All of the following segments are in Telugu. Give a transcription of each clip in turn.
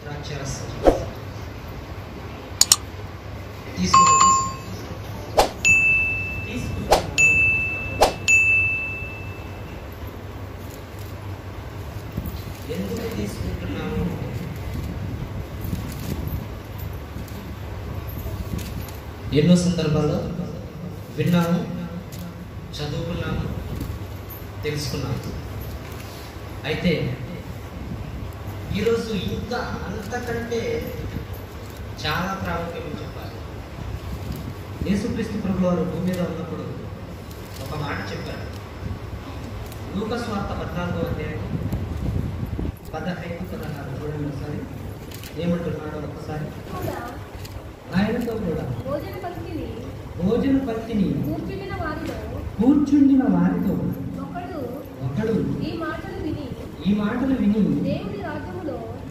ద్రాక్షరసం ఎందుకు తీసుకుంటున్నాము? ఎన్నో సందర్భాల్లో విన్నాము, చదువుకున్నాము, తెలుసుకున్నాము. అయితే ఈరోజు ఇంకా అంతకంటే చాలా ప్రాముఖ్యం చెప్పాలి. యేసుక్రీస్తు ప్రభువు వారు భూమి మీద ఉన్నప్పుడు ఒక మాట చెప్పారు. లూకా సువార్త 14వ అధ్యాయం 15-16 చూడండి ఒకసారి. ఏమంటున్నాడో ఒక్కసారి. ఆయనతో కూడా భోజన పంక్తిని కూర్చుండిన వారితో ఒకడు ఈ మాటలు విని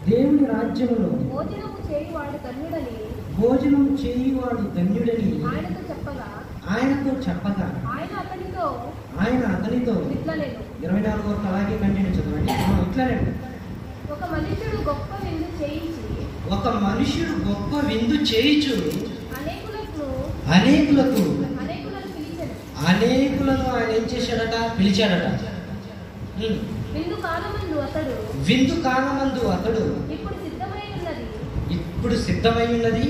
దేవుని రాజ్యములో భోజనము చేయువాడు ధన్యుడని ఆయనతో చెప్పగా ఆయన అతనితో 24 వరకు అలాగే కంటిన్యూ చదవండి. ఇట్లానే ఒక మనుష్యుడు గొప్ప విందు చేయించు అనేకులను ఆయన ఏం చేశాడట? పిలిచాడట. విందు కాలమందు అతడు ఇప్పుడు సిద్ధమై ఉన్నది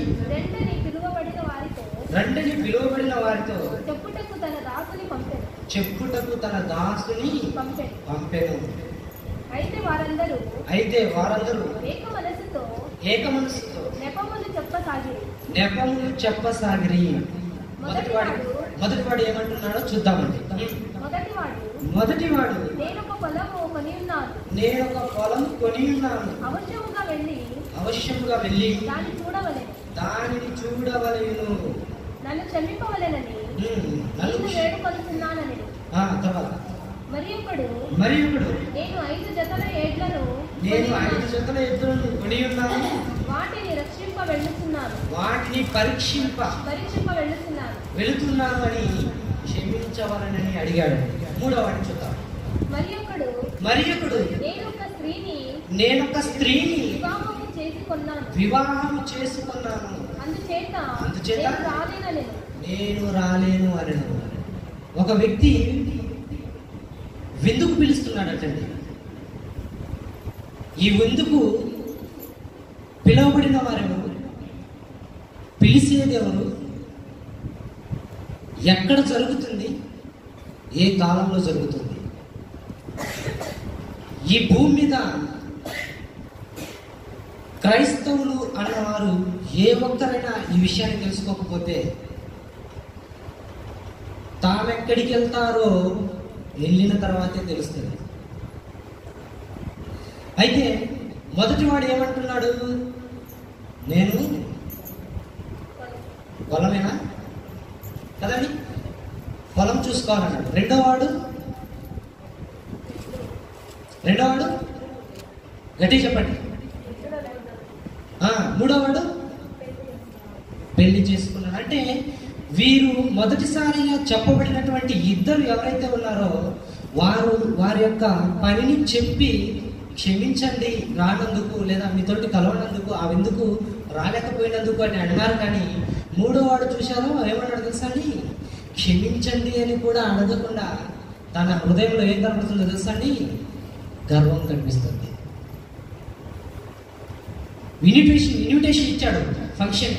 రండని పిలువబడిన వారితో చెప్పుటకు తన దాసుని పంపెను. అయితే వారందరూ ఏక మనసుతో నెపములు చెప్పసాగిరి. మొదటివాడు ఏమంటున్నాడో చూద్దామండి. మొదటివాడు నేను ఒక పొలం కొని ఉన్నాను, అవశ్యముగా వెళ్ళి దానిని చూడవలెను, నన్ను క్షమింపవలెనని వేడుకొనుచున్నానని. తర్వాత మరి ఒకడు నేను 5 జతల ఎడ్లను కొని ఉన్నాను, వాటిని రక్షింప వెళ్ళుతున్నాను, వాటిని పరీక్షింప వెళుతున్నాను అని క్షమించవలనని అడిగాడు. మూడవని చూద్దాం. మరి ఒకడు నేను ఒక స్త్రీని వివాహము చేసుకున్నాను, అందుచేత నేను రాలేను అని. ఒక వ్యక్తి విందుకు పిలుస్తున్నాడటండి. ఈ విందుకు పిలువబడిన వారెవరు? పిలిచేది ఎవరు? ఎక్కడ జరుగుతుంది? ఏ కాలంలో జరుగుతుంది? ఈ భూమి మీద క్రైస్తవులు అన్నవారు ఏ ఒక్కరైనా ఈ విషయాన్ని తెలుసుకోకపోతే తామెక్కడికి వెళ్తారో వెళ్ళిన తర్వాతే తెలుస్తుంది. అయితే మొదటివాడు ఏమంటున్నాడు? నేను పొలమేనా కదండి, పొలం చూసుకోవాలన్నాడు. రెండోవాడు గట్టిగా చెప్పండి. మూడోవాడు పెళ్లి చేసుకున్నాడు. అంటే వీరు మొదటిసారిగా చెప్పబడినటువంటి ఇద్దరు ఎవరైతే ఉన్నారో వారి యొక్క పనిని చెప్పి క్షమించండి రానందుకు, లేదా మీతోటి కలవనందుకు, ఆ విందుకు రాలేకపోయినందుకు అని అన్నారు. కానీ మూడోవాడు చూశారో ఏమన్నాడు తెలుసా అండి? క్షమించండి అని కూడా అడగకుండా తన హృదయంలో ఏం కనబడుతుందో తెలుసా అండి? గర్వం కనిపిస్తుంది. ఇన్విటేషన్ ఇచ్చాడు, ఫంక్షన్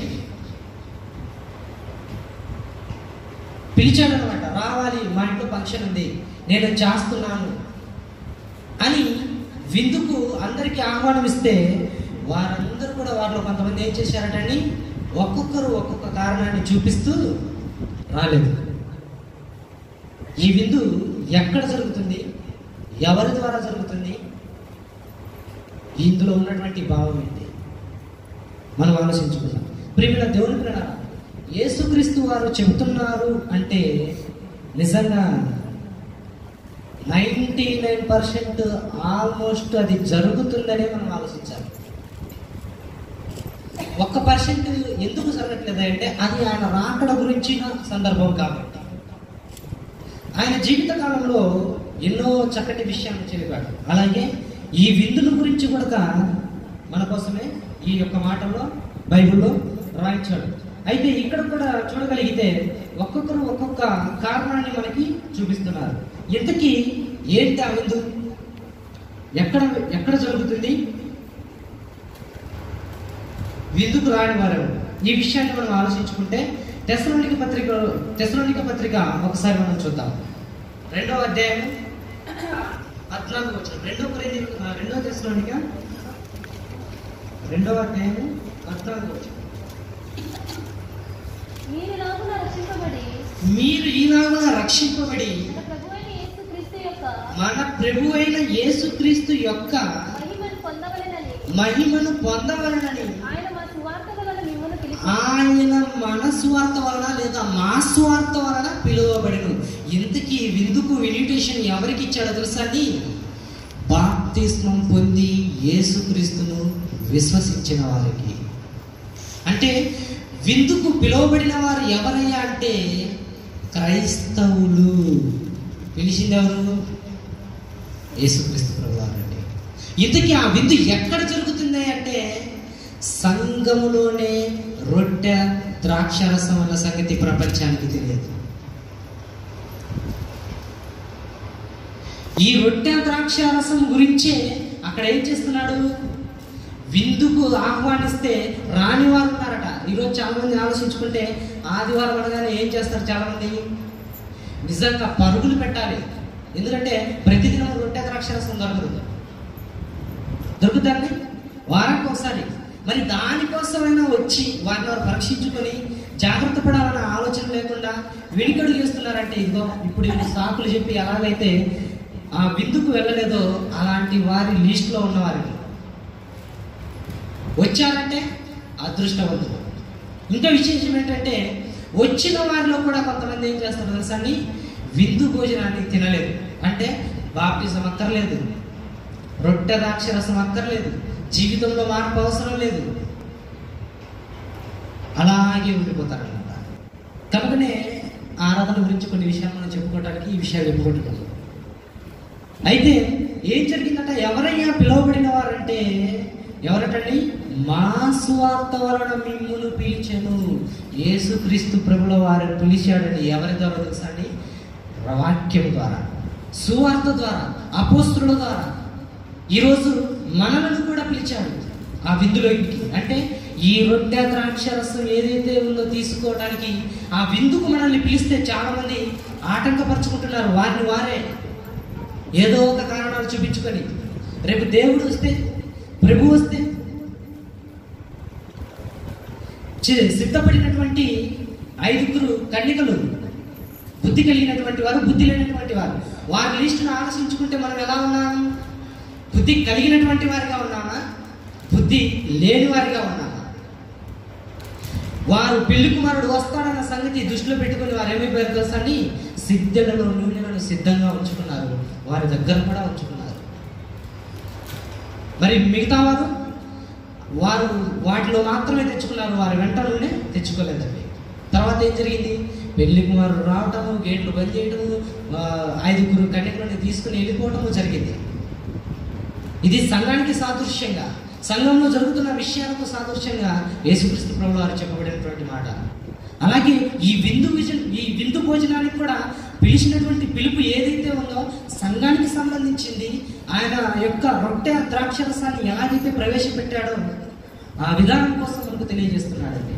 పిలిచాడు అనమాట. రావాలి, మా ఇంట్లో ఫంక్షన్ ఉంది, నేను చేస్తున్నాను అని విందుకు అందరికీ ఆహ్వానం ఇస్తే వారందరూ కూడా వారిలో కొంతమంది ఏం చేశారటండి? ఒక్కొక్కరు ఒక్కొక్క కారణాన్ని చూపిస్తూ రాలేదు. ఈ విందు ఎక్కడ జరుగుతుంది? ఎవరి ద్వారా జరుగుతుంది? ఇందులో ఉన్నటువంటి భావం ఏంటి మనం ఆలోచించుకుందాం. ప్రియమైన దేవుని పిల్లలారా, యేసుక్రీస్తు వారు చెబుతున్నారు అంటే నిజంగా 99% ఆల్మోస్ట్ అది జరుగుతుందనే మనం ఆలోచించాలి. 1% ఎందుకు జరగట్లేదు అంటే అది ఆయన రాకడ గురించిన సందర్భం కాబట్టి. ఆయన జీవిత కాలంలో ఎన్నో చక్కటి విషయాలను చెప్పాడు. అలాగే ఈ విందుల గురించి కూడా మన కోసమే ఈ యొక్క మాటల్లో బైబిల్లో రాయించాడు. అయితే ఇక్కడ కూడా చూడగలిగితే ఒక్కొక్కరు ఒక్కొక్క కారణాన్ని మనకి చూపిస్తున్నారు. ఇంతకీ ఏంటి ఆ విందు? ఎక్కడ ఎక్కడ జరుగుతుంది? విందుకు రాని వారు. ఈ విషయాన్ని మనం ఆలోచించుకుంటే తెస్సలోనిక పత్రిక ఒకసారి మనం చూద్దాం. 2వ అధ్యాయం 14వ వచనం. 2 తెస్సలోనిక 2వ అధ్యాయం 14వ వచనం. మీరు ఈలాగున రక్షింపబడి మన ప్రభువైన యేసుక్రీస్తు యొక్క మహిమను పొందవలనని ఆయన మన స్వార్థ వలన లేదా మా స్వార్థ వలన పిలువబడెను. ఇంతకీ విందుకు ఇన్విటేషన్ ఎవరికి ఇచ్చాడో తెలుసా అండి? బాప్తిస్మం పొంది యేసుక్రీస్తును విశ్వసించిన వారికి. అంటే విందుకు పిలువబడిన వారు ఎవరయ్యా అంటే క్రైస్తవులు. పిలిచింది ఎవరు? యేసుక్రీస్తు ప్రభువారండి. ఇంతకీ ఆ విందు ఎక్కడ జరుగుతుంది అంటే సంఘములోనే. రొట్టె ద్రాక్షారసం అన్న సంగతి ప్రపంచానికి తెలియదు. ఈ రొట్టె ద్రాక్షారసం గురించే అక్కడ ఏం చేస్తున్నాడు? విందుకు ఆహ్వానిస్తే రాని వారు ఉన్నారట. ఈరోజు చాలా మంది ఆలోచించుకుంటే ఆదివారం అనగానే ఏం చేస్తారు చాలా మంది? నిజంగా పరుగులు పెట్టాలి. ఎందుకంటే ప్రతిదినం రొట్టె ద్రాక్షారసం దొరుకుతుంది వారానికి ఒకసారి. మరి దానికోసమైనా వచ్చి వారిని వారు పరీక్షించుకొని జాగ్రత్త పడాలన్న ఆలోచన లేకుండా వెనుకడు చేస్తున్నారంటే ఇదిగో ఇప్పుడు ఈ సాకులు చెప్పి ఎలాగైతే ఆ విందుకు వెళ్ళలేదో అలాంటి వారి లిస్టులో ఉన్న వారికి వచ్చారంటే అదృష్టవంతులు. ఇంకా విశేషం ఏంటంటే వచ్చిన వారిలో కూడా కొంతమంది ఏం చేస్తారు తెలుసా అండి? విందు భోజనాన్ని తినలేదు. అంటే బాప్టిజం అక్కర్లేదు, రొట్టె ద్రాక్షరసం అక్కర్లేదు, జీవితంలో మార్పు అవసరం లేదు, అలాగే ఉండిపోతారన్నమాట. కనుకనే ఆరాధన గురించి కొన్ని విషయాలు మనం చెప్పుకోవడానికి ఈ విషయాలు చెప్పుకుంటున్నాం. అయితే ఏం జరిగిందంట? ఎవరయ్యా పిలువబడిన వారంటే ఎవరటండి? మా సువార్త వలన మిమ్మును పిలిచెను. యేసుక్రీస్తు ప్రభుల వారిని పిలిచాడని ఎవరి ద్వారా తెలుసా అండి? వాక్యం ద్వారా, సువార్త ద్వారా, అపోస్తుల ద్వారా. ఈరోజు మనలను కూడా పిలిచాడు ఆ విందులోకి. అంటే ఈ రొట్టె ద్రాక్షరసం ఏదైతే ఉందో తీసుకోవడానికి ఆ విందుకు మనల్ని పిలిస్తే చాలా మంది ఆటంకపరుచుకుంటున్నారు వారిని వారే, ఏదో ఒక కారణాలు చూపించుకొని. రేపు దేవుడు వస్తే, ప్రభు వస్తే సిద్ధపడినటువంటి 5 కన్యకలు, బుద్ధి కలిగినటువంటి వారు, బుద్ధి లేనటువంటి వారు, వారి లిస్టును ఆలోచించుకుంటే మనం ఎలా ఉన్నాం? బుద్ధి కలిగినటువంటి వారిగా ఉన్నామా? బుద్ధి లేని వారిగా ఉన్నామా? వారు పెళ్లి కుమారుడు వస్తాడన్న సంగతి దృష్టిలో పెట్టుకుని వారు ఏమైపోయారు తెలుసా అండి? సిద్ధులలో నూనెలను సిద్ధంగా ఉంచుకున్నారు, వారి దగ్గర కూడా ఉంచుకున్నారు. మరి మిగతా వారు వాటిలో మాత్రమే తెచ్చుకున్నారు, వారి వెంట నూనె తెచ్చుకోలేదండి. తర్వాత ఏం జరిగింది? పెళ్లి కుమారుడు రావటము, గేట్లు బంద్ చేయటము, 5 కన్యకలను తీసుకుని వెళ్ళిపోవటము జరిగింది. ఇది సంఘానికి సాదృశ్యంగా, సంఘంలో జరుగుతున్న విషయాలకు సాదృశ్యంగా యేసుక్రీస్తు ప్రభువు వారు చెప్పబడినటువంటి మాట. అలాగే ఈ విందు భోజనానికి కూడా పిలిచినటువంటి పిలుపు ఏదైతే ఉందో సంఘానికి సంబంధించింది. ఆయన యొక్క రొట్టె ద్రాక్షరసాన్ని ఎలాగైతే ప్రవేశపెట్టాడో ఆ విధానం కోసం మనకు తెలియజేస్తున్నాడండి.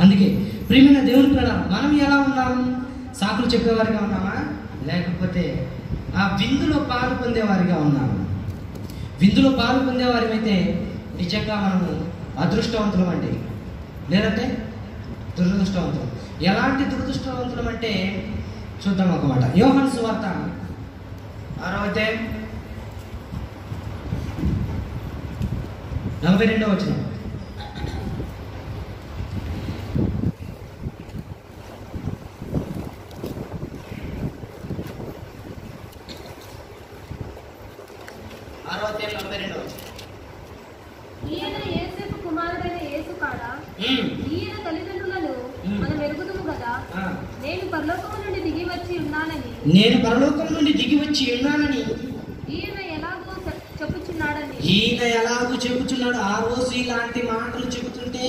అందుకే ప్రియమైన దేవుని పిల్లలు, మనం ఎలా ఉన్నాం? సాకులు చెప్పేవారిగా ఉన్నామా? లేకపోతే ఆ విందులో పాలు పొందేవారిగా ఉన్నామా? విందులో పాలు పొందేవారిమైతే నిజంగా మనము అదృష్టవంతులం అండి, లేదంటే దురదృష్టవంతులం. ఎలాంటి దురదృష్టవంతులం అంటే చూద్దాం ఒక మాట. యోహాను సువార్త 6వ అధ్యాయం 42వ వచనం. ఈయన యేసేపు కుమారుడైన యేసు కాడా? ఈయన తల్లిదండ్రులను మనం ఎరుగుదుము కదా. నేను పరలోకము నుండి దిగి వచ్చి ఉన్నానని ఈయన ఎలాగో చెప్పుచున్నాడని చెప్తున్నాడు. ఆ రోజు ఇలాంటి మాటలు చెబుతుంటే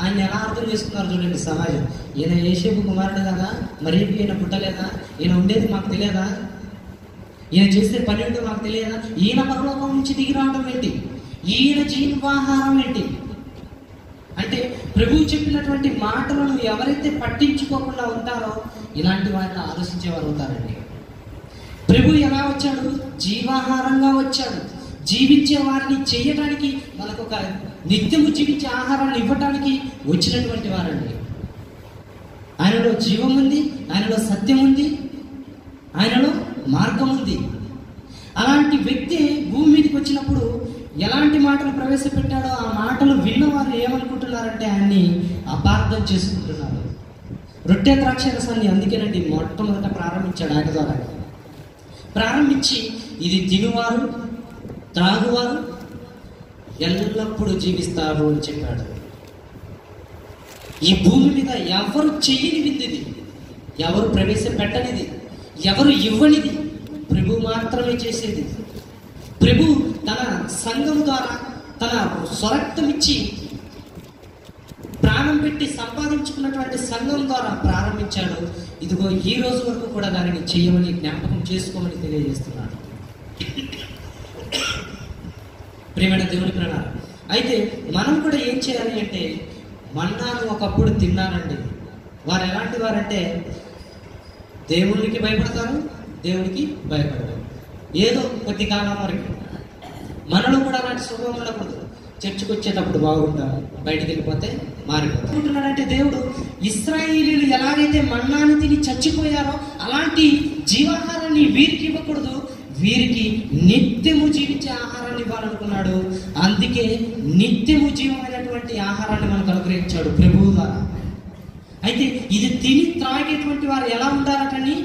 ఆయన ఎలా అర్థం చేసుకున్నారు చూడండి సమాజం. ఈయన యోసేపు కుమారుడు కదా, మరి ఈయన పుట్టలేదా, ఈయన ఉండేది మాకు తెలియదా, ఈయన చేసే పని ఏంటో మాకు తెలియదా, ఈయన పరలోకం నుంచి దిగి రావడం ఏంటి, ఈయన జీవాహారం ఏంటి అంటే ప్రభువు చెప్పినటువంటి మాటలను ఎవరైతే పట్టించుకోకుండా ఉంటారో ఇలాంటి వారిని ఆలోచించేవారు ఉంటారండి. ప్రభు ఎలా వచ్చాడు? జీవాహారంగా వచ్చాడు. జీవించే వారిని చేయటానికి, మనకు ఒక నిత్యము జీవించే ఆహారాన్ని ఇవ్వటానికి వచ్చినటువంటి వారండి. ఆయనలో జీవం ఉంది, ఆయనలో సత్యం ఉంది, ఆయనలో మార్గం ఉంది. అలాంటి వ్యక్తి భూమి మీదకి వచ్చినప్పుడు ఎలాంటి మాటలు ప్రవేశపెట్టాడో ఆ మాటలు విన్నవారు ఏమనుకుంటున్నారంటే ఆయన్ని అపార్థం చేసుకుంటున్నారు. రొట్టె ద్రాక్ష రసాన్ని అందుకేనండి మొట్టమొదట ప్రారంభించాడు. ఆయన ద్వారా ప్రారంభించి ఇది తినువారు త్రాగువారు ఎల్లప్పుడూ జీవిస్తారు అని చెప్పాడు. ఈ భూమి మీద ఎవరు చెయ్యని విందిది, ఎవరు ప్రవేశపెట్టనిది, ఎవరు ఇవ్వనిది ప్రభు మాత్రమే చేసేది. ప్రభు తన సంఘం ద్వారా తన స్వరక్తం ఇచ్చి ప్రాణం పెట్టి సంపాదించుకున్నటువంటి సంఘం ద్వారా ప్రారంభించాడు. ఇదిగో ఈ రోజు వరకు కూడా దానిని చేయమని, జ్ఞాపకం చేసుకోమని తెలియజేస్తున్నాడు. ప్రియమైన దేవుని ప్రణాళిక. అయితే మనం కూడా ఏం చేయాలి అంటే, మన్నాను ఒకప్పుడు తిన్నారండి. వారు ఎలాంటి వారంటే దేవునికి భయపడతారు, దేవునికి భయపడతారు. ఏదో కొద్ది కాలం వరకు. మనలో కూడా అలాంటి స్వభావం ఉండకూడదు. చర్చికి వచ్చేటప్పుడు బాగుంటారు, బయటికి వెళ్ళిపోతే మారిపోతారు అంటున్నాడంటే దేవుడు ఇశ్రాయేలీయులు ఎలాగైతే మన్నాను తిని చచ్చిపోయారో అలాంటి జీవాహారాన్ని వీరికి ఇవ్వకూడదు, వీరికి నిత్యము జీవించే ఆహారాన్ని ఇవ్వాలనుకున్నాడు. అందుకే నిత్యము జీవమైనటువంటి ఆహారాన్ని మనకు అనుగ్రహించాడు ప్రభువు ద్వారా. అయితే ఇది తిని త్రాగేటువంటి వారు ఎలా ఉండాలటని,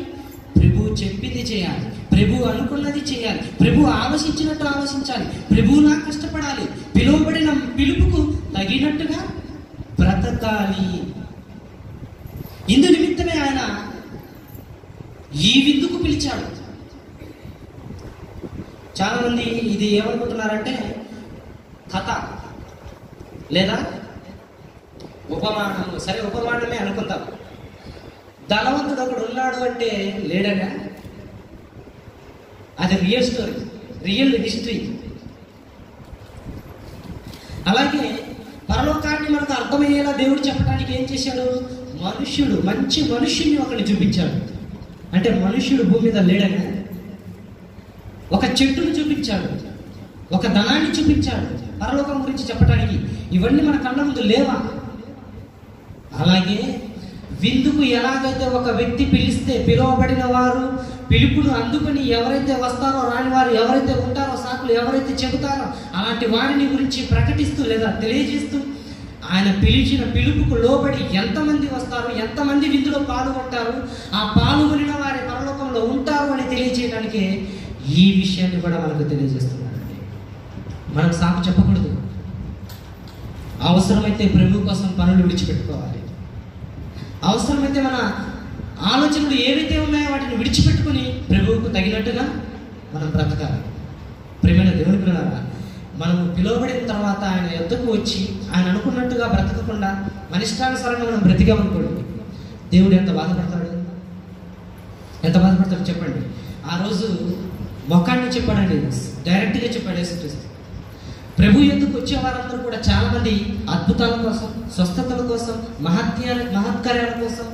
ప్రభువు చెప్పింది చేయాలి, ప్రభు అనుకున్నది చేయాలి, ప్రభు ఆలోచించినట్టు ఆలోచించాలి, ప్రభువులా కష్టపడాలి, పిలువబడిన పిలుపుకు తగినట్టుగా బ్రతకాలి. ఇందు నిమిత్తమే ఆయన ఈ విందుకు పిలిచాడు. చాలా మంది ఇది ఏమనుకుంటున్నారంటే కథ లేదా ఉపమానము. సరే, ఉపమానమే అనుకుందాం. ధనవంతుడు ఒకడు ఉన్నాడు అంటే లేడగా, అది రియల్ స్టోరీ, రియల్ హిస్టరీ. అలాగే పరలోకాన్ని మనకు అర్థమయ్యేలా దేవుడు చెప్పడానికి ఏం చేశాడు? మనుష్యుడు, మంచి మనుష్యుని ఒకరిని చూపించాడు. అంటే మనుష్యుడు భూమి మీద లేడగా ఒక చెట్టును చూపించాడు, ఒక ధనాన్ని చూపించాడు పరలోకం గురించి చెప్పడానికి. ఇవన్నీ మన కళ్ళ ముందు లేవా? అలాగే విందుకు ఎలాగైతే ఒక వ్యక్తి పిలిస్తే పిలువబడిన వారు పిలుపును అందుకుని ఎవరైతే వస్తారో, రాని వారు ఎవరైతే ఉంటారో, సాకులు ఎవరైతే చెబుతారో అలాంటి వారిని గురించి ప్రకటిస్తూ లేదా తెలియజేస్తూ ఆయన పిలిచిన పిలుపుకు లోబడి ఎంతమంది వస్తారు, ఎంతమంది విందులో పాల్గొంటారు, ఆ పాల్గొనిన వారి పరలోకంలో ఉంటారు అని తెలియజేయడానికి ఈ విషయాన్ని కూడా మనకు తెలియజేస్తున్నారండి. మనం సాకు చెప్పకూడదు. అవసరమైతే ప్రభు కోసం పనులు విడిచిపెట్టుకోవాలి. అవసరమైతే మన ఆలోచనలు ఏవైతే ఉన్నాయో వాటిని విడిచిపెట్టుకుని ప్రభువుకు తగినట్టుగా మనం బ్రతకాలి. ప్రియమైన దేవుని పిల్లలారా, మనం పిలువబడిన తర్వాత ఆయన యొద్దకు వచ్చి ఆయన అనుకున్నట్టుగా బ్రతకకుండా మన ఇష్టానుసారంగా మనం బ్రతికామనుకోండి, దేవుడు ఎంత బాధపడతాడు, ఎంత బాధపడతాడు చెప్పండి. ఆ రోజు మొక్కాన్ని చెప్పాడండి, డైరెక్ట్గా చెప్పాడు యేసుక్రీస్తు. ప్రభు ఎందుకు వచ్చే వారందరూ కూడా చాలా మంది అద్భుతాల కోసం, స్వస్థతల కోసం, మహత్కార్యాల కోసం,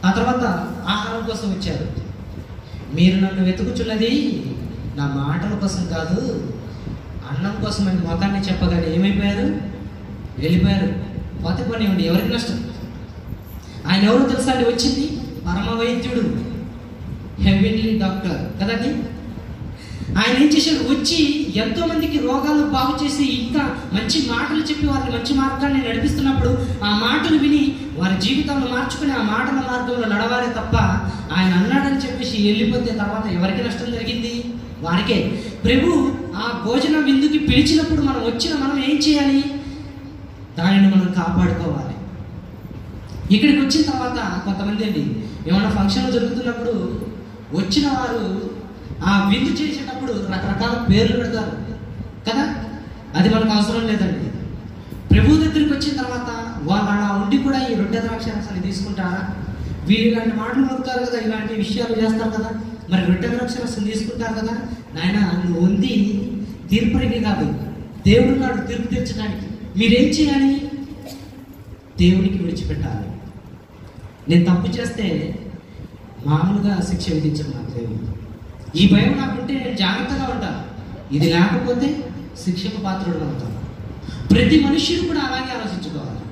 ఆ తర్వాత ఆహారం కోసం వచ్చారు. మీరు నన్ను వెతుకుచున్నది నా మాటల కోసం కాదు, అన్నం కోసం అని మొఖాన్ని చెప్పగానే ఏమైపోయారు? వెళ్ళిపోయారు. పోతే పని ఉండి ఎవరికి నష్టం? ఆయన ఎవరు తెలుసా అండి? వచ్చింది పరమ వైద్యుడు, హెవెన్లీ డాక్టర్ కదండి. ఆయన ఏం చేశాడు? వచ్చి ఎంతో మందికి రోగాలు బాగు చేసి ఇంకా మంచి మాటలు చెప్పి వారిని మంచి మార్గాన్ని నడిపిస్తున్నప్పుడు ఆ మాటలు విని వారి జీవితాలను మార్చుకుని ఆ మాటల మార్గంలో నడవాలి తప్ప ఆయన అన్నాడని చెప్పేసి వెళ్ళిపోతే తర్వాత ఎవరికి నష్టం జరిగింది? వారికే. ప్రభు ఆ భోజన విందుకి పిలిచినప్పుడు మనం ఏం చేయాలి? దానిని మనం కాపాడుకోవాలి. ఇక్కడికి వచ్చిన తర్వాత కొంతమంది అండి ఏమైనా ఫంక్షన్లు జరుగుతున్నప్పుడు వచ్చిన వారు ఆ విందు చేసేటప్పుడు రకరకాల పేర్లు పెడతారు కదా. అది మనకు అవసరం లేదండి. ప్రభు దగ్గరికి వచ్చిన తర్వాత వాళ్ళు అలా ఉండి కూడా ఈ రొట్టె ద్రాక్ష రసాన్ని తీసుకుంటారా? వీళ్ళు ఇలాంటి మాటలు పలుకుతారు కదా, ఇలాంటి విషయాలు చేస్తారు కదా, మరి రొట్టె ద్రాక్ష రసం తీసుకుంటారు కదా. నాయన నువ్వు ఉంది తీర్పునికి కాదు, దేవుడు నాడు తీర్పు తెచ్చడానికి. మీరేం చేయాలి? దేవునికి విడిచిపెట్టాలి. నేను తప్పు చేస్తే మామూలుగా శిక్ష విధించను నాకు దేవుడు. ఈ భయం నాకుంటే నేను జాగ్రత్తగా ఉంటాను. ఇది లేకపోతే శిక్షకు పాత్రుడు అవుతాను. ప్రతి మనుష్యుడు కూడా అలాగే ఆలోచించుకోవాలి.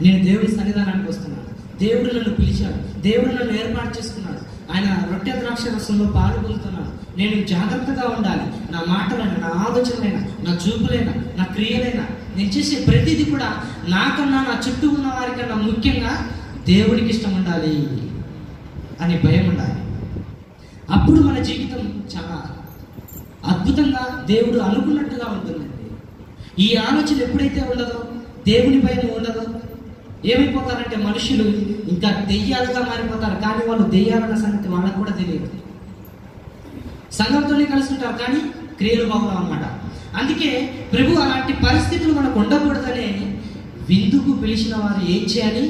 నేను దేవుడి సన్నిధానానికి వస్తున్నాను, దేవుడు నన్ను పిలిచాడు, దేవుడు నన్ను ఏర్పాటు చేసుకున్నాడు, ఆయన రొట్టె ద్రాక్ష రసంలో పాల్గొంటున్నాను. నేను జాగ్రత్తగా ఉండాలి. నా మాటలైనా, నా ఆలోచనలైనా, నా చూపులైనా, నా క్రియలైనా, నేను చేసే ప్రతిదీ కూడా నాకన్నా, నా చుట్టూ ఉన్న వారికన్నా ముఖ్యంగా దేవుడికి ఇష్టం ఉండాలి అని భయం ఉండాలి. అప్పుడు మన జీవితం చాలా అద్భుతంగా దేవుడు అనుకున్నట్టుగా ఉంటుందండి. ఈ ఆలోచన ఎప్పుడైతే ఉండదో, దేవుని భయం ఉండదో, ఏమైపోతారంటే మనుషులు ఇంకా దెయ్యాలుగా మారిపోతారు. కానీ వాళ్ళు దెయ్యాలన్న సంగతి వాళ్ళకు కూడా తెలియదు. సంఘంతోనే కలుస్తుంటారు కానీ క్రియలు బాగున్నాం అన్నమాట. అందుకే ప్రభు అలాంటి పరిస్థితులు మనకు ఉండకూడదనే విందుకు పిలిచిన వారు ఏం చేయాలి?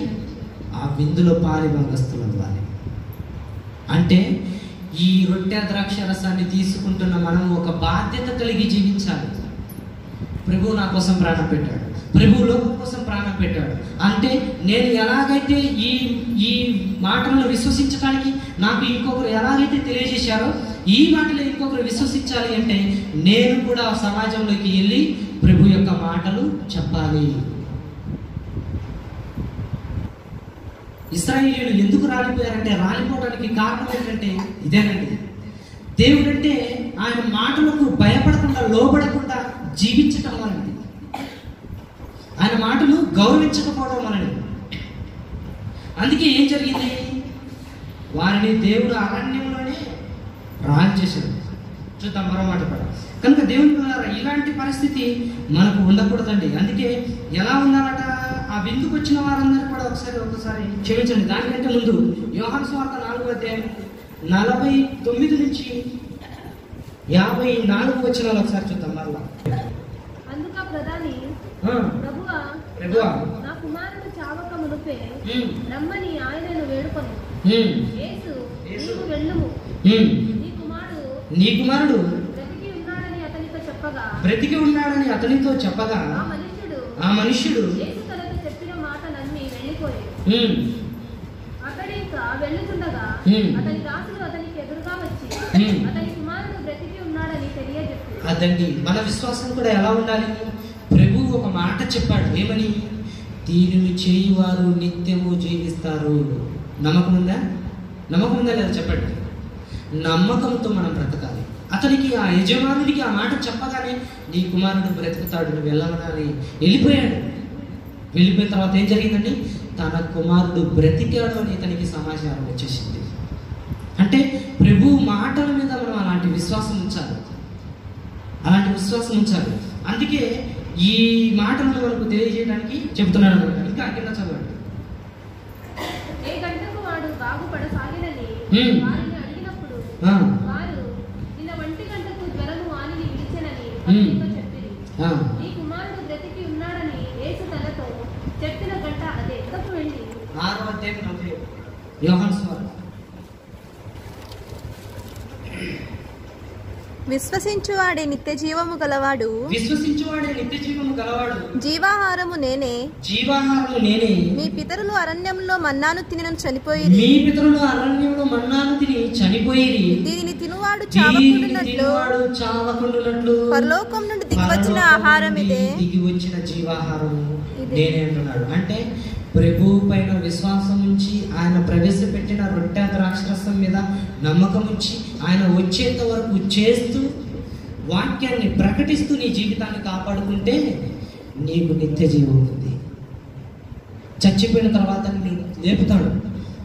ఆ విందులో పాలిభాగస్తులు అవ్వాలి. అంటే ఈ రొట్టె ద్రాక్ష రసాన్ని తీసుకుంటున్న మనం ఒక బాధ్యత కలిగి జీవించాలి. ప్రభు నా కోసం ప్రాణం పెట్టాడు, ప్రభు లోకం కోసం ప్రాణం పెట్టాడు అంటే నేను ఎలాగైతే ఈ మాటలను విశ్వసించడానికి నాకు ఇంకొకరు ఎలాగైతే తెలియజేశారో ఈ మాటలు ఇంకొకరు విశ్వసించాలి అంటే నేను కూడా సమాజంలోకి వెళ్ళి ప్రభు యొక్క మాటలు చెప్పాలి. ఇశ్రాయేలీయులు ఎందుకు రాలిపోయారంటే, రాలిపోవడానికి కారణం ఏంటంటే ఇదేనండి. దేవుడంటే ఆయన మాటలకు భయపడకుండా, లోబడకుండా జీవించటం అనేది, ఆయన మాటలు గౌరవించకపోవడం అనేది. అందుకే ఏం జరిగింది? వారిని దేవుడు అరణ్యంలోనే రాల్చేశాడు. చూద్దాం మరో మాట కూడా. కనుక దేవుని ద్వారా ఇలాంటి పరిస్థితి మనకు ఉండకూడదండి. అందుకే ఎలా ఉండాలట? ఆ విందుకు వచ్చిన వారందరూ కూడా ఒకసారి క్షమించండి. దానికంటే ముందు యోహాను సువార్త 4వ అధ్యాయం 49 నుంచి 54 వచనాలు ఒకసారి చూద్దాం మరలా. అందుక ప్రధాని ప్రభువా నా కుమారుడు చావక మునుపే రమ్మని ఆయనను వేడుకొను. యేసు నీవు వెళ్ళుము, నీ కుమారుడు బ్రతికి ఉన్నాడని అతనితో చెప్పగా ఆ మనుష్యుడు యేసు తనతో చెప్పిన మాటలన్నీ వెళ్ళిపోయాయి. అతడు ఇంకా వెళ్ళుతుండగా అతని దాసులు అతనికి ఎదురుగా వచ్చి అతని కుమారుడు బ్రతికి ఉన్నాడని తెలియజెప్పారు. అదండి మన విశ్వాసం కూడా ఎలా ఉండాలి? ప్రభు ఒక మాట చెప్పాడు, ఏమని? దీనిని చేయువారు నిత్యము జీవిస్తారు. నమ్మకం ఉందా? నమ్మకం ఉందా లేదా చెప్పండి. నమ్మకంతో మనం బ్రతకాలి. అతనికి, ఆ యజమానుడికి ఆ మాట చెప్పగానే నీ కుమారుడు బ్రతుకుతాడు, నువ్వు వెళ్ళాలని వెళ్ళిపోయాడు. వెళ్ళిపోయిన తర్వాత ఏం జరిగిందండి? తన కుమారుడు బ్రతికాడు అని ఇతనికి సమాచారం వచ్చేసింది. అంటే ప్రభు మాటల మీద మనం అలాంటి విశ్వాసం ఉంచాలి, అలాంటి విశ్వాసం ఉంచాలి. అందుకే ఈ మాటలను మనకు తెలియజేయడానికి చెబుతున్నాడు అనమాట. ఇంకా కింద చదవండి. ఏ గంటకు వాడు బాగుపడసాగినని వారిని అడిగినప్పుడు వారు నిన్న 1 గంటకు జ్వరము వానిని విడిచెనని చెప్పిరి. నీ కుమారుడు బ్రతికి ఉన్నాడని యేసు తనతో చెప్పిన గంట అదే. ఎక్కడకు వెళ్ళి 6వ అధ్యాయం యోహాను సువార్త. విశ్వసించువాడే నిత్య జీవము గలవాడు, జీవాహారము నేనే, మీ పితరులు అరణ్యంలో మన్నాను తిని చనిపోయిరి, దీనిని తినువాడు చావకుండునట్లు పరలోకం నుండి దిగివచ్చిన ఆహారం ఇదే. దిగివచ్చిన జీవాహారము నేనే అంటున్నాడు. అంటే ప్రభు పైన విశ్వాసం ఉంచి ఆయన ప్రవేశపెట్టిన రొట్టె ద్రాక్షరసం మీద నమ్మకం ఉంచి ఆయన వచ్చేంత వరకు చేస్తూ వాక్యాన్ని ప్రకటిస్తూ నీ జీవితాన్ని కాపాడుకుంటే నీకు నిత్య జీవం ఉంది. చచ్చిపోయిన తర్వాత నేను లేపుతాడు,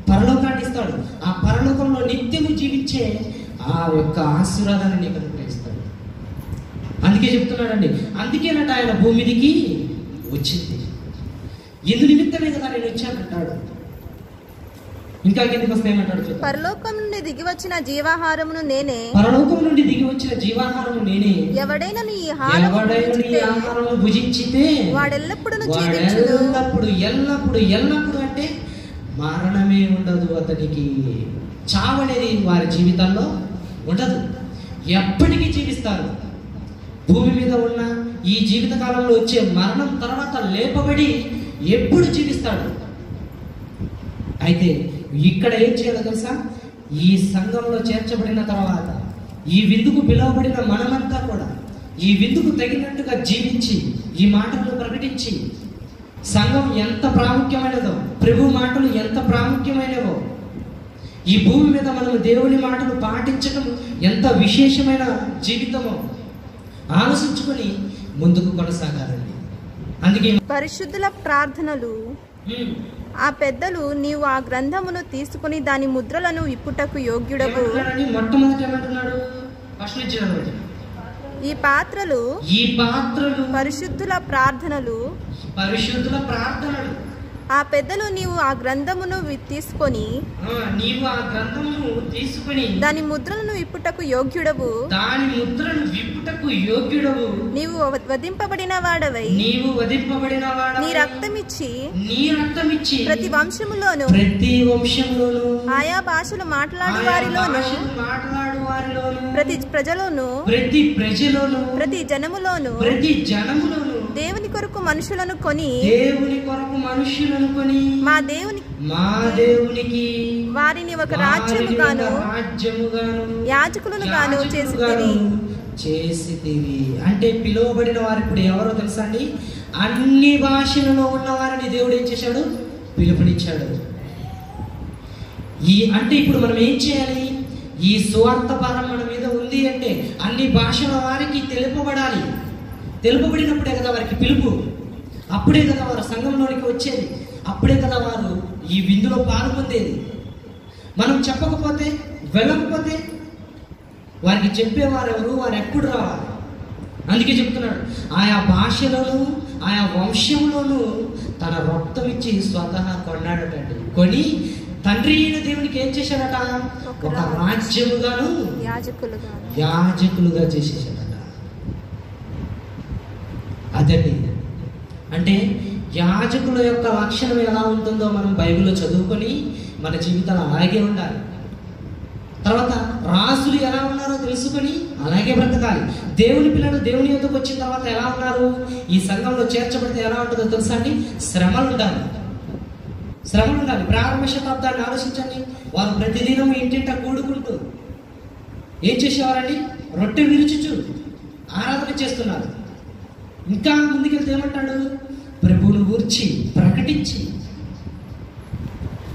పరలోకాన్ని ఇస్తాడు. ఆ పరలోకంలో నిత్యము జీవించే ఆ యొక్క ఆశీర్వాదాన్ని నీకు అనుగ్రహిస్తాడు. అందుకే చెప్తున్నాడండి, అందుకేనట ఆయన భూమి మీదికి వచ్చింది. ఎందు నిమిత్తమే కదా నేను వచ్చానంటాడు. ఇంకా కిందకి వస్తే ఏమంటాడు? పరలోకం నుండి దిగి వచ్చిన జీవాహారమును నేనే. పరలోకం నుండి దిగి వచ్చిన జీవాహారము నేనే. ఎవడైనా ఈ ఆహారము భుజించితే వాడెల్లప్పుడు ఎల్లప్పుడు అంటే మరణమే ఉండదు అతనికి. చావనేది వారి జీవితాల్లో ఉండదు. ఎప్పటికీ జీవిస్తారు. భూమి మీద ఉన్న ఈ జీవిత కాలంలో వచ్చే మరణం తర్వాత లేపబడి ఎప్పుడు జీవిస్తాడు. అయితే ఇక్కడ ఏం చేయాలో తెలుసా? ఈ సంఘంలో చేర్చబడిన తర్వాత ఈ విందుకు పిలువబడిన మనమంతా కూడా ఈ విందుకు తగినట్టుగా జీవించి ఈ మాటలను ప్రకటించి, సంఘం ఎంత ప్రాముఖ్యమైనదో, ప్రభు మాటలు ఎంత ప్రాముఖ్యమైనవో, ఈ భూమి మీద మనం దేవుని మాటలు పాటించడం ఎంత విశేషమైన జీవితమో ఆలోచించుకొని ముందుకు కొనసాగాలండి. అందుకే పరిశుద్ధుల ప్రార్థనలు ఆ పెద్దలు నీవు ఆ గ్రంథమును తీసుకుని దాని ముద్రలను విప్పుటకు యోగ్యుడవు. మొట్టమొదటి ఏమంటున్నాడు? ఈ పాత్రలు పరిశుద్ధుల ప్రార్థనలు. ఆ పెద్దలు నీవు ఆ గ్రంథమును తీసుకొని దాని ముద్రలను విప్పుటకు యోగ్యుడవు. నీవు వధింపబడిన వాడవై నీ రక్తమిచ్చి ప్రతి వంశములోను ఆయా భాషలు మాట్లాడు వారిలోను ప్రతి ప్రజలోను ప్రతి జనములోను దేవుని కొరకు మనుషులను కొని మా దేవునికి వారిని ఒక రాజ్యముగాను యాజకులను గాను చేసితిరి. అంటే పిలువబడిన వారు ఇప్పుడు ఎవరో తెలుసా అండి? అన్ని భాషలలో ఉన్న వారిని దేవుడు ఏం చేశాడు? పిలుపునిచ్చాడు. అంటే ఇప్పుడు మనం ఏం చేయాలి? ఈ సువార్త భారం మన మీద ఉంది అంటే అన్ని భాషల వారికి తెలుపబడాలి. తెలుపబడినప్పుడే కదా వారికి పిలుపు. అప్పుడే కదా వారు సంఘంలోనికి వచ్చేది. అప్పుడే కదా వారు ఈ విందులో పాల్గొందేది. మనం చెప్పకపోతే, వెళ్ళకపోతే వారికి చెప్పేవారు ఎవరు? వారు ఎప్పుడు రావాలి? అందుకే చెప్తున్నాడు, ఆయా భాషలోను ఆయా వంశంలోనూ తన రక్తం ఇచ్చి స్వతహా కొన్నాడటండి. కొని తండ్రి అయిన దేవునికి ఏం చేశాడట? ఒక రాజ్యముగాను యాజకులుగా చేసేసాడట. అదండి. అంటే యాజకుల యొక్క లక్షణం ఎలా ఉంటుందో మనం బైబిల్లో చదువుకొని మన జీవితాలు అలాగే ఉండాలి. తర్వాత రాజులు ఎలా ఉన్నారో తెలుసుకొని అలాగే బ్రతకాలి. దేవుని పిల్లలు దేవుని యొద్దకు వచ్చిన తర్వాత ఎలా ఉన్నారు? ఈ సంఘంలో చేర్చబడితే ఎలా ఉంటుందో తెలుసా అండి? శ్రమలు ఉండాలి. ప్రారంభ శతాబ్దాన్ని ఆలోచించండి. వారు ప్రతిదినం ఇంటింట కూడుకుంటూ ఏం చేసేవారండి? రొట్టె విరుచుచు ఆరాధన చేస్తున్నారు. ఇంకా ముందుకెళ్తే ఏమంటాడు? ప్రభువును గూర్చి ప్రకటించి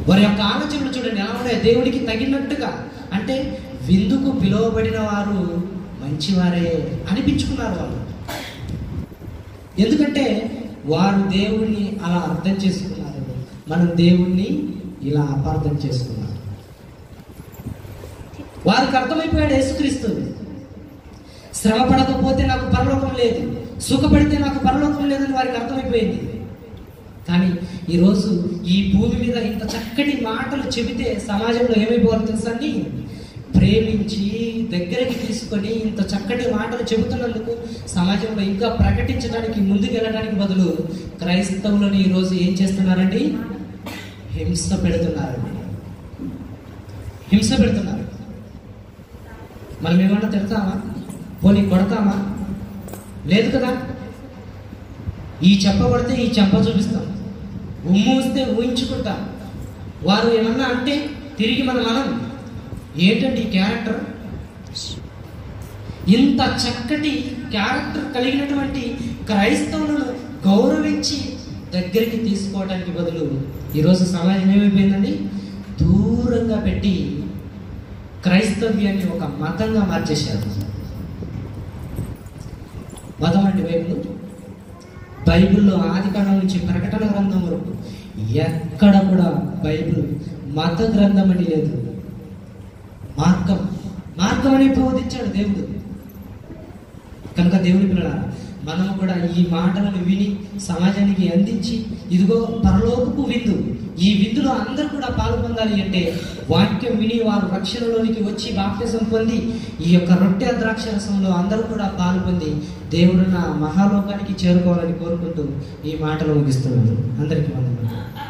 వారి యొక్క ఆలోచనలు చూడండి ఎలా ఉన్నాయి? దేవుడికి తగినట్టుగా. అంటే విందుకు పిలువబడిన వారు మంచివారే అనిపించుకున్నారు వాళ్ళు. ఎందుకంటే వారు దేవుణ్ణి అలా అర్థం చేసుకున్నారు. మనం దేవుణ్ణి ఇలా అపార్థం చేసుకున్నారు. వారికి అర్థమైపోయాడు యేసుక్రీస్తు. శ్రమ పడకపోతే నాకు పరలోకం లేదు, సుఖపడితే నాకు పరలోకం లేదని వారికి అర్థమైపోయింది. కానీ ఈరోజు ఈ భూమి మీద ఇంత చక్కటి మాటలు చెబితే సమాజంలో ఏమైపోవాలి తెలుసా అండి? ప్రేమించి దగ్గరికి తీసుకొని ఇంత చక్కటి మాటలు చెబుతున్నందుకు సమాజంలో ఇంకా ప్రకటించడానికి ముందుకు వెళ్ళడానికి బదులు క్రైస్తవులను ఈరోజు ఏం చేస్తున్నారండి? హింస పెడుతున్నారు. మనం ఏమన్నా తిడతామా? పోనీ కొడతామా? లేదు కదా. ఈ చెప్ప కొడితే ఈ చెంప చూపిస్తాం, ఉమ్ము వస్తే ఊహించుకుంటాం. వారు ఏమన్నా అంటే తిరిగి మనం ఏంటంటే ఈ క్యారెక్టర్, ఇంత చక్కటి క్యారెక్టర్ కలిగినటువంటి క్రైస్తవులను గౌరవించి దగ్గరికి తీసుకోవడానికి బదులు ఈరోజు సమాజం ఏమైపోయిందండి? దూరంగా పెట్టి క్రైస్తవ్యాన్ని ఒక మతంగా మార్చేశారు. మతం అంటే బైబిల్లో ఆదికాండం నుంచి ప్రకటన గ్రంథం వరకు ఎక్కడ కూడా బైబిల్ మత గ్రంథం అని లేదు. మార్గం అని బోధించాడు దేవుడు. కనుక దేవుని పిల్లలారా, మనం కూడా ఈ మాటలను విని సమాజానికి అందించి ఇదిగో పరలోకపు విందు, ఈ విందులో అందరూ కూడా పాల్గొందాలి అంటే వాక్యం విని వారు రక్షణలోనికి వచ్చి బాప్తిజం పొంది ఈ యొక్క రొట్టె ద్రాక్షరసంలో అందరూ కూడా పాల్గొంది దేవుడు నా మహాలోకానికి చేరుకోవాలని కోరుకుంటూ ఈ మాటలు ముగిస్తున్నాను. అందరికీ వందనాలు.